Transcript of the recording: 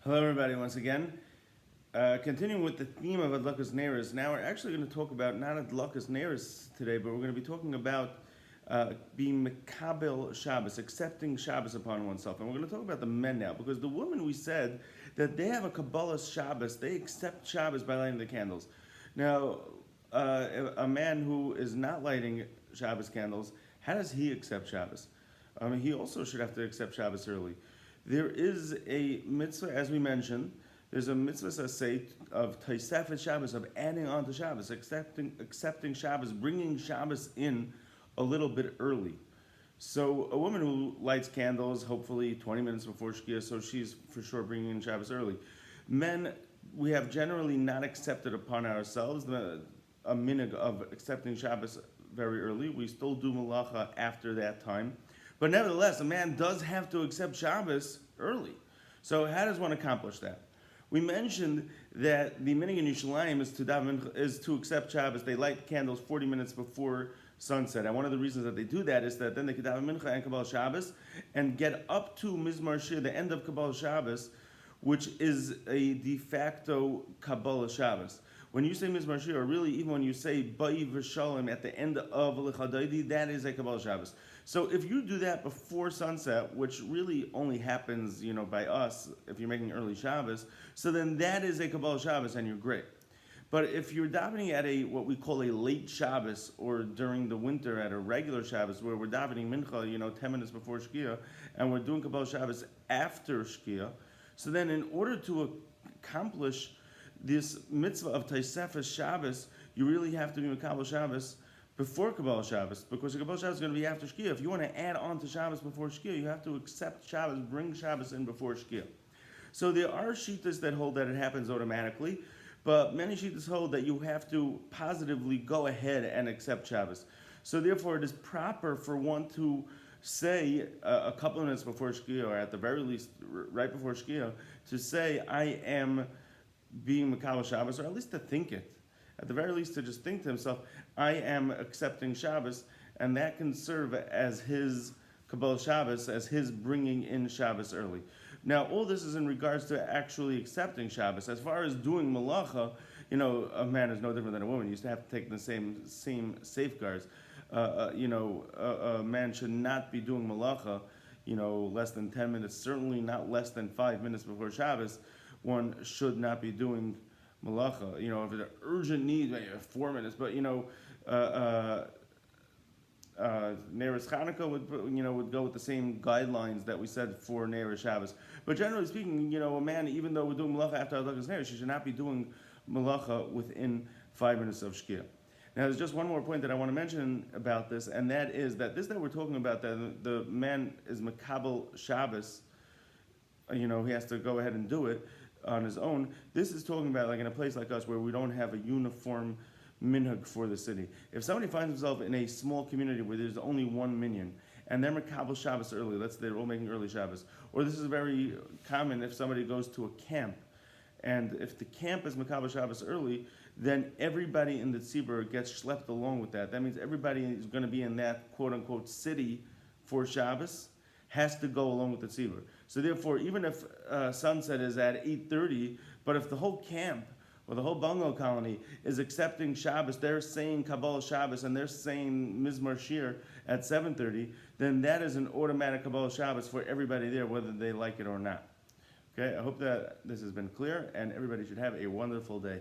Hello, everybody, once again. Continuing with the theme of Adlakas Neiros, now we're actually going to talk about not Adlakas Neiros today, but we're going to be talking about being Mekabel Shabbos, accepting Shabbos upon oneself. And we're going to talk about the men now, because the women, we said that they have a Kabbalah Shabbos, they accept Shabbos by lighting the candles. Now, a man who is not lighting Shabbos candles, how does he accept Shabbos? He also should have to accept Shabbos early. There is a mitzvah, as we mentioned, there's a mitzvah saseh of Tosefet Shabbos, of adding on to Shabbos, accepting Shabbos, bringing Shabbos in a little bit early. So a woman who lights candles, hopefully 20 minutes before Shkia, so she's for sure bringing in Shabbos early. Men, we have generally not accepted upon ourselves a minhag of accepting Shabbos very early. We still do malacha after that time. But nevertheless, a man does have to accept Shabbos early. So how does one accomplish that? We mentioned that the minhag in Yerushalayim is to accept Shabbos. They light candles 40 minutes before sunset. And one of the reasons that they do that is that then they can daven mincha and Kabbalah Shabbos and get up to Mizmar Shir, the end of Kabbalah Shabbos, which is a de facto Kabbalah Shabbos. When you say Mizmar Shir, or really even when you say Ba'i V'Shalom at the end of L'Chadaydi, that is a Kabbalah Shabbos. So if you do that before sunset, which really only happens, by us, if you're making early Shabbos, so then that is a Kabbalah Shabbos and you're great. But if you're davening at what we call a late Shabbos, or during the winter at a regular Shabbos, where we're davening Mincha, 10 minutes before Shkia, and we're doing Kabbalah Shabbos after Shkia, so then in order to accomplish this mitzvah of Tosefes Shabbos, you really have to be Kabbalah Shabbos before Kabbalah Shabbos, because the Kabbalah Shabbos is going to be after Shkia. If you want to add on to Shabbos before Shkia, you have to accept Shabbos, bring Shabbos in before Shkia. So there are shittas that hold that it happens automatically, but many shittas hold that you have to positively go ahead and accept Shabbos. So therefore, it is proper for one to say a couple of minutes before Shkia, or at the very least right before Shkia, to say, I am being Mekabel Shabbos, or at least to think it. At the very least, to just think to himself, I am accepting Shabbos, and that can serve as his Kabbalah Shabbos, as his bringing in Shabbos early. Now, all this is in regards to actually accepting Shabbos. As far as doing malacha, a man is no different than a woman. You used to have to take the same safeguards. A man should not be doing malacha, less than 10 minutes, certainly not less than 5 minutes before Shabbos. One should not be doing malacha. If it's an urgent need, maybe 4 minutes. But Neiros Chanukah would go with the same guidelines that we said for Neiros Shabbos. But generally speaking, a man, even though we're doing malacha after Adlakas Neiros, he should not be doing malacha within 5 minutes of Shkia. Now, there's just one more point that I want to mention about this, and that is that this that we're talking about, that the man is Mekabel Shabbos, he has to go ahead and do it on his own. This is talking about like in a place like us where we don't have a uniform minhag for the city. If somebody finds himself in a small community where there's only one minyan, and they're Mekabel Shabbos early, they're all making early Shabbos, or this is very common if somebody goes to a camp, and if the camp is Mekabel Shabbos early, then everybody in the tzibur gets schlepped along with that. That means everybody is going to be in that quote-unquote city for Shabbos has to go along with the tzibur. So therefore, even if sunset is at 8:30, but if the whole camp or the whole bungalow colony is accepting Shabbos, they're saying Kabbalah Shabbos and they're saying Mizmar Shir at 7:30, then that is an automatic Kabbalah Shabbos for everybody there, whether they like it or not. Okay, I hope that this has been clear, and everybody should have a wonderful day.